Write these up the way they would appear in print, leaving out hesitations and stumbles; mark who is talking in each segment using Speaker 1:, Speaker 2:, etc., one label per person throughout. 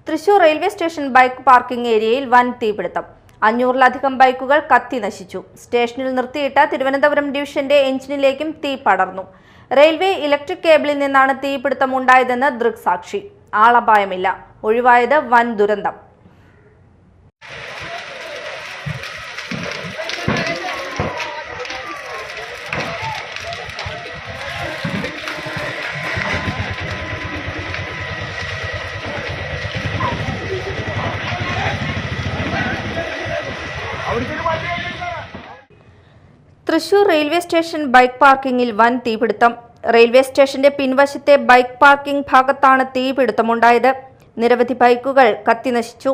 Speaker 1: Thrissur railway station bike parking ഏരിയയിൽ വൻ തീപിടുത്തം. 500-ലധികം ബൈക്കുകൾ കത്തി നശിച്ചു. സ്റ്റേഷനിൽ നിർത്തിയിട്ട തിരുവനന്തപുരം ഡിവിഷന്റെ എഞ്ചിനിലേക്കും തീ പടർന്നു. റെയിൽവേ ഇലക്ട്രിക് കേബിളിൽ നിന്നാണ് തീപിടുത്തം ഉണ്ടായതെന്ന് ദൃക്സാക്ഷി. ആളപായമില്ല. ഒഴിവായത് വൻ ദുരന്തം. തൃശൂർ റെയിൽവേ സ്റ്റേഷൻ ബൈക്ക് പാർക്കിംഗിൽ വൻ തീപിടുത്തം. റെയിൽവേ സ്റ്റേഷന്റെ പിൻവശത്തെ ബൈക്ക് പാർക്കിംഗ് ഭാഗത്താണ് തീപിടുത്തമുണ്ടായത്. നിരവധി ബൈക്കുകൾ കത്തിനശിച്ചു.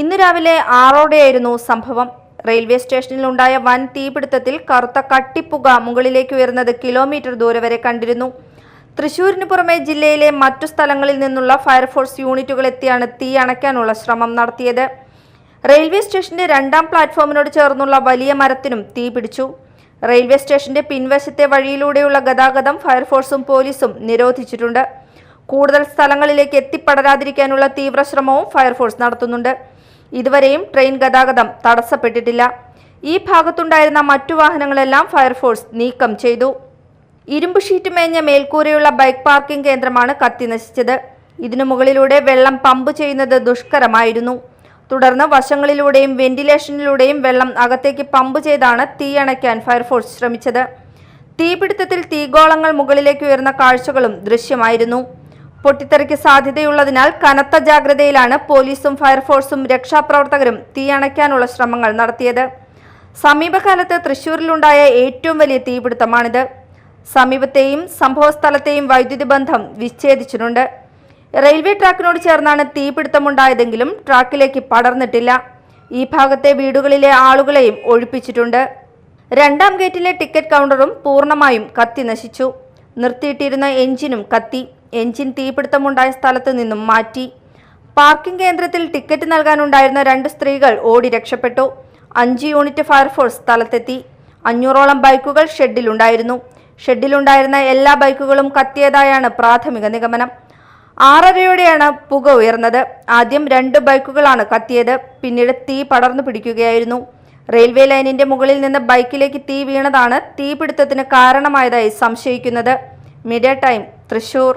Speaker 1: ഇന്ന് രാവിലെ 6:00-ഓടെയായിരുന്നു സംഭവം. റെയിൽവേ സ്റ്റേഷനിലുണ്ടായ വൻ തീപിടുത്തത്തിൽ കറുത്ത കട്ടിപ്പുക മുകളിലേക്ക് ഉയർന്നത് കിലോമീറ്റർ ദൂരെ വരെ കണ്ടിരുന്നു. തൃശൂരിന് പുറമെ ജില്ലയിലെ മറ്റു സ്ഥലങ്ങളിൽ നിന്നുള്ള ഫയർഫോഴ്സ് യൂണിറ്റുകൾ എത്തിയാണ് തീ അണയ്ക്കാനുള്ള ശ്രമം നടത്തിയത്. റെയിൽവേ സ്റ്റേഷന്റെ 2ാം പ്ലാറ്റ്ഫോമിനോട് ചേർന്നുള്ള വലിയ മരത്തിനും തീ പിടിച്ചു. റെയിൽവേ സ്റ്റേഷന്റെ പിൻവശത്തെ വഴിയിലൂടെയുള്ള ഗതാഗതം ഫയർഫോഴ്സും പോലീസും നിരോധിച്ചിട്ടുണ്ട്. കൂടുതൽ സ്ഥലങ്ങളിലേക്ക് എത്തിപ്പടരാതിരിക്കാനുള്ള തീവ്രശ്രമവും ഫയർഫോഴ്സ് നടത്തുന്നുണ്ട്. ഇതുവരെയും ട്രെയിൻ ഗതാഗതം തടസ്സപ്പെട്ടിട്ടില്ല. ഈ ഭാഗത്തുണ്ടായിരുന്ന മറ്റു വാഹനങ്ങളെല്ലാം ഫയർഫോഴ്സ് നീക്കം ചെയ്തു. ഇരുമ്പ് ഷീറ്റ് മേഞ്ഞ മേൽക്കൂരയുള്ള ബൈക്ക് പാർക്കിംഗ് കേന്ദ്രമാണ് കത്തി നശിച്ചത്. ഇതിനു മുകളിലൂടെ വെള്ളം പമ്പ് ചെയ്യുന്നത് ദുഷ്കരമായിരുന്നു. തുടർന്ന് വശങ്ങളിലൂടെയും വെന്റിലേഷനിലൂടെയും വെള്ളം അകത്തേക്ക് പമ്പ് ചെയ്താണ് തീ അണയ്ക്കാൻ ഫയർഫോഴ്സ് ശ്രമിച്ചത്. തീപിടുത്തത്തിൽ തീഗോളങ്ങൾ മുകളിലേക്ക് ഉയർന്ന കാഴ്ചകളും ദൃശ്യമായിരുന്നു. പൊട്ടിത്തെറിക്ക് സാധ്യതയുള്ളതിനാൽ കനത്ത ജാഗ്രതയിലാണ് പോലീസും ഫയർഫോഴ്സും രക്ഷാപ്രവർത്തകരും തീ അണയ്ക്കാനുള്ള ശ്രമങ്ങൾ നടത്തിയത്. സമീപകാലത്ത് തൃശൂരിലുണ്ടായ ഏറ്റവും വലിയ തീപിടുത്തമാണിത്. സമീപത്തെയും സംഭവസ്ഥലത്തെയും വൈദ്യുതി ബന്ധം വിച്ഛേദിച്ചിട്ടുണ്ട്. റെയിൽവേ ട്രാക്കിനോട് ചേർന്നാണ് തീപിടുത്തമുണ്ടായതെങ്കിലും ട്രാക്കിലേക്ക് പടർന്നിട്ടില്ല. ഈ ഭാഗത്തെ വീടുകളിലെ ആളുകളെയും ഒഴിപ്പിച്ചിട്ടുണ്ട്. 2ാം ഗേറ്റിലെ ടിക്കറ്റ് കൗണ്ടറും പൂർണ്ണമായും കത്തി നശിച്ചു. നിർത്തിയിട്ടിരുന്ന എഞ്ചിനും കത്തി. എഞ്ചിൻ തീപിടുത്തമുണ്ടായ സ്ഥലത്ത് നിന്നും മാറ്റി. പാർക്കിംഗ് കേന്ദ്രത്തിൽ ടിക്കറ്റ് നൽകാനുണ്ടായിരുന്ന 2 സ്ത്രീകൾ ഓടി രക്ഷപ്പെട്ടു. 5 യൂണിറ്റ് ഫയർഫോഴ്സ് സ്ഥലത്തെത്തി. 500-ഓളം ബൈക്കുകൾ ഷെഡിലുണ്ടായിരുന്നു. ഷെഡിലുണ്ടായിരുന്ന എല്ലാ ബൈക്കുകളും കത്തിയതായാണ് പ്രാഥമിക നിഗമനം. 6:30-ഓടെയാണ് പുക ഉയർന്നത്. ആദ്യം 2 ബൈക്കുകളാണ് കത്തിയത്. പിന്നീട് തീ പടർന്നു പിടിക്കുകയായിരുന്നു. റെയിൽവേ ലൈനിന്റെ മുകളിൽ നിന്ന് ബൈക്കിലേക്ക് തീ വീണതാണ് തീപിടുത്തത്തിന് കാരണമായതായി സംശയിക്കുന്നത്. Media time, Thrissur.